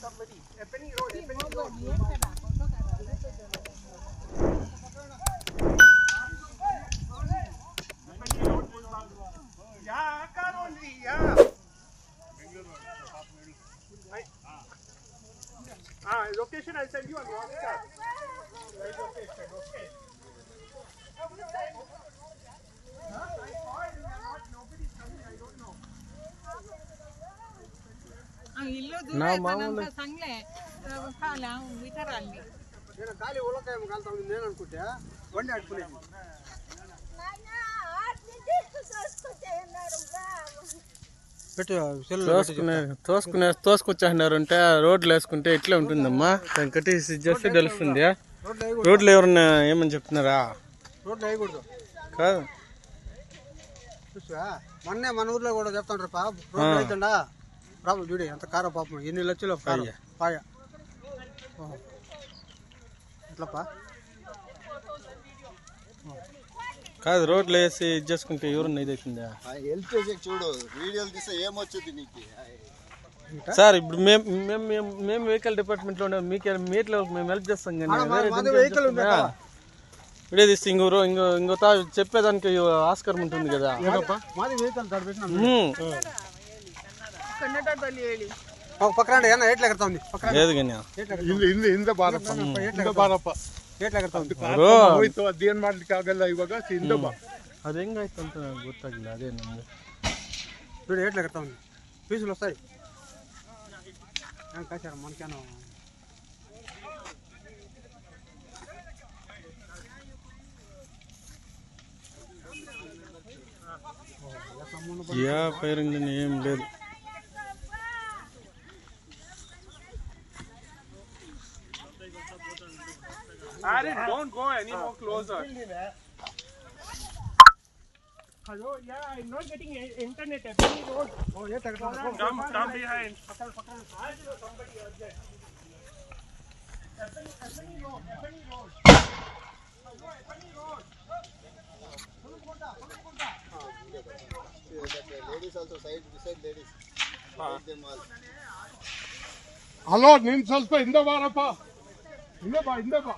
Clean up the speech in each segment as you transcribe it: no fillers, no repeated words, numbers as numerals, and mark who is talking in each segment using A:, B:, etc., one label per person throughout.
A: somebody. Happening road. Yeah, car only. Yeah. Location I'll send you on WhatsApp. Right location. Okay.
B: ना मामूలు सांगले खाला विचाराली
A: నేను గాలి ఉలకాయ కాల్తా ఉంది నేను అనుకుంటే వండి అడుపులేదు
C: తోసుకొచ్చేసినారంటే రోడ్లు వేసుకుంటే ఇట్లా ఉంటుందమ్మా దాన్ని కట్టేసి చేస్తే తెలుస్తుంది. రోడ్లు ఎవరన్నా ఏమని చెప్తున్నారా?
A: రోడ్లు వేయకూడదు
C: కాదు
A: చూసా మొన్నే మన ఊర్లో కూడా చెప్తాండ్రు రోడ్లు అవుతుండా ప్రాబ్లం చూడు ఎంత కారం పాపం ఎన్ని లక్షలు పాయ ఎట్లప్పా
C: కాదు రోడ్లు వేసి ఇది చేసుకుంటే ఎవరన్నా ఇది అవుతుందా?
D: హెల్ప్ చేసే చూడు వీడియోలు తీస్తే ఏమొచ్చింది నీకు
C: సార్ ఇప్పుడు మేము వెహికల్ డిపార్ట్మెంట్ లో మీట్లో మేము హెల్ప్ చేస్తాం కానీ వీడియో తీస్తే ఇంకో చెప్పేదానికి ఆస్కారం ఉంటుంది కదా. లేదు కానీ ಅದು ಹೆಂಗಾಯ್ತು ಅಂತ ಗೊತ್ತಾಗಿಲ್ಲ. ಅದೇ ನಮ್ಗೆ
A: ನೋಡಿ ಏಟ್ಲ ಕರ್ತಾವ್ ಪೀಸುలు వస్తాయి కాచారు మనకేనో
C: యా ఫైరింగ్ ఏం లేదు.
E: Aaron, don't go any more closer.
A: Hello, yeah, I'm not getting internet. Any road. Oh, yeah,
E: Come behind.
A: Somebody urgent. Any road.
D: ladies also beside ladies. Them all.
E: Hello, ನೀನು ಸ್ವಲ್ಪ ಹಿಂದೆ ಬಾರಪ್ಪ. ಹಿಂದೆ ಬಾ.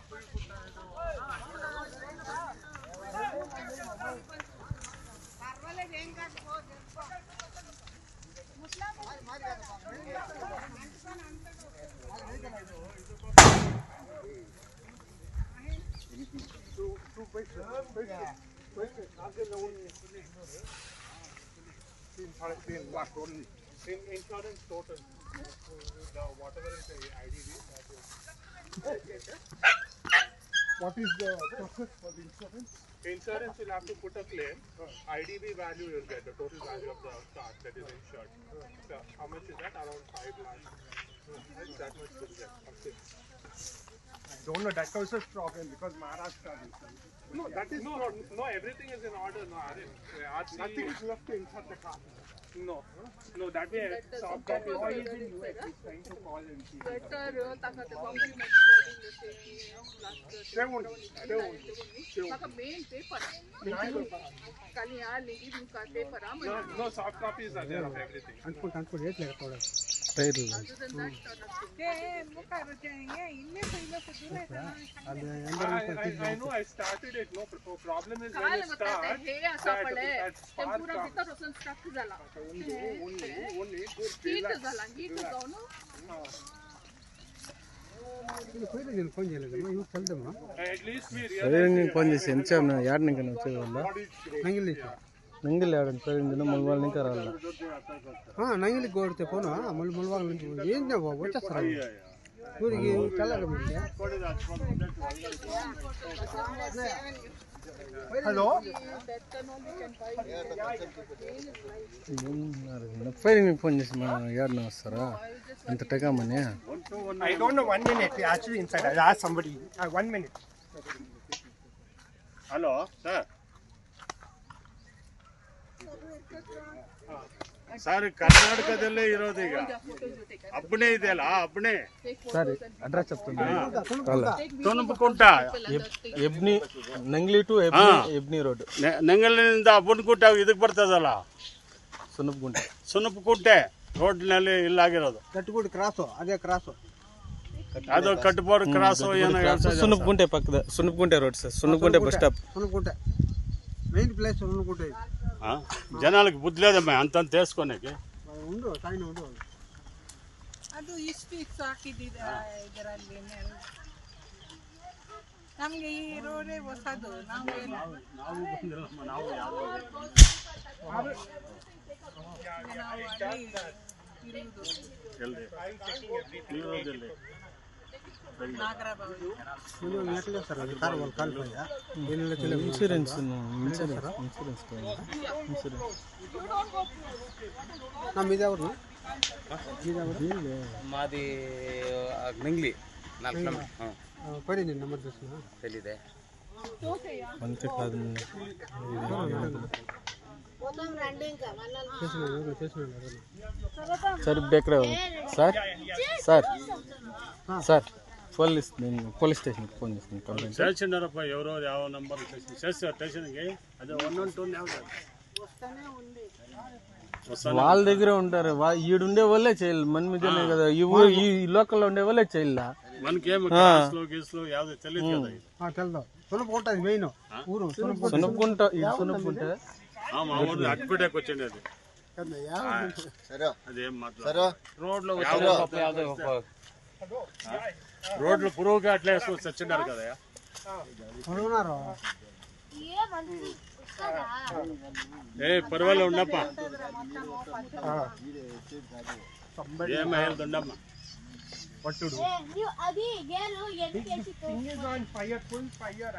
E: Insurance total. Whatever is the IDV. What is the process for the insurance? Insurance will have to put a claim. IDV value you'll get, the total value of the car that is insured. So how much is that? Around 5 lakhs. That much will get. Okay. I don't know, that also is problem because Maharashtra. No, that is no, everything is in order. No, nothing is left to insert the car. No, that way soft copy is trying to call and see. They won't.
B: main paper.
E: No, soft copies are there of everything. I know, I started it. No problem is when you start. At least we realize.
C: Phone చేసి ఎంత add వచ్చేది వల్ల ನಂಗಿಲ್ಲ ಯಾರು ಸರಿಂದ ಮುಲ್ವಾಲ್ ನಿಂಕ ರಾಲ್ಲ
A: ನಂಗಿಲಿ ಗೋಡ್ತೆ phone ಮುಲ್ವಾಲ್ ಏನು వచ్చేస్తారు ఊరికి తెల్లగా hello
C: firing phone చేసి యాడ్న వస్తారా అంత టెకామని
A: I don't know, 1 minute. Actually inside. I'll ask somebody. 1 minute.
E: Hello, sir. Sir ಕರ್ನಾಟಕದಲ್ಲೇ ಇರೋದು ಈಗ ಅಬ್ಬಣೆ ಇದೆಯಲ್ಲ ಅಬ್ಬಣೆ
C: ಸರಿ ಅಡ್ರೆಸ್ చెప్తాను
E: ಸೋನಪುಕುಂಟ
C: ಎಬ್ನಿ ನಂಗ್ಲಿ ಟು ಎಬ್ನಿ ರೋಡ್
E: ನಂಗಲಿನಿಂದ ಅಬ್ಬನಕುಂಟ ಇದಕ್ಕೆ ಬರ್ತದಲ್ಲ
C: ಸುನಪಗುಂಟೆ
F: ರೋಡ್ನಲ್ಲಿ ಇಲ್ಲಾಗಿರೋದು
A: ಕಟ್ಟುಗುಡಿ ಕ್ರಾಸು ಅದೇ ಕ್ರಾಸು.
F: ಅದು ಕಟ್ಬೋರ್ಡ್ ಕ್ರಾಸ್ ಏನೋ ಹೇಳ್ತಾ ಇದ್ದಾರೆ.
C: ಸುನಪಗುಂಟೆ ಪಕ್ಕದ Sunapagunte road sir, Sunapagunte bus stop.
A: సునుకుంటే మెయిన్ ప్లేస్ సునుకుంటే ఇది.
F: ఆ? జనాలకు బుద్ధి లేదమ్మా అంత తెలుసుకోనికి.
A: ఉండు సైన్ ఉండు.
B: ಅದು ಇಷ್ಟು ಹಾಕಿದ್ದ ಇದರಲ್ಲಿ ನಮ್ಗೆ ಈ ರೋಡೇ ಹೊಸದು. ನಾವು ನಾಗರಾಬಾವಿ
A: మీరు ఎట్లా చేస్తారు అది కారు వాళ్ళు కాలిపోయా ఎన్ని లక్షలు
C: ఇన్సూరెన్స్
A: మీద ఎవరు
G: మాది నంగ్లి
A: పడి నేను నెంబర్ చూస్తున్నా
G: తెలీదే
C: అంతే కాదు సార్ ఎక్కడ సార్ సార్ సార్ పోలీస్ స్టేషన్కి ఫోన్ చేస్తాను కంప్లైంట్.
F: చేసిండారప్ప ఎవరో ಯಾವ నంబర్ చేస్తారు స్టేషన్కి. అదే 112
C: వాళ్ళ దగ్గరే ఉంటారు. ఈడుండే వాళ్ళే చేయాలి, మన మీదనే కదా. ఈ లోకల్లో ఉండే వాళ్ళే చేయాల.
F: మనకేం కేసులు గీసులు యావో తెలియదు కదా.
A: తెలదు సునుకుంటే అది మెయిన్ ఊరు
C: సునపుకుంట
F: మా ఊరు అడ్మిటేకి వచ్చింది అది.
D: సరే
F: అదేం మాట్లాడు
D: సరే
G: రోడ్లో
F: రోడ్లు పురుగుగా అట్లా వేసుకొని చచ్చిండారు కదా.
A: ఉన్నారు
F: పర్వాలేదు ఉండప్ప. ఏం హెల్త్ ఉండమ్మా
A: పట్టుడు
H: అది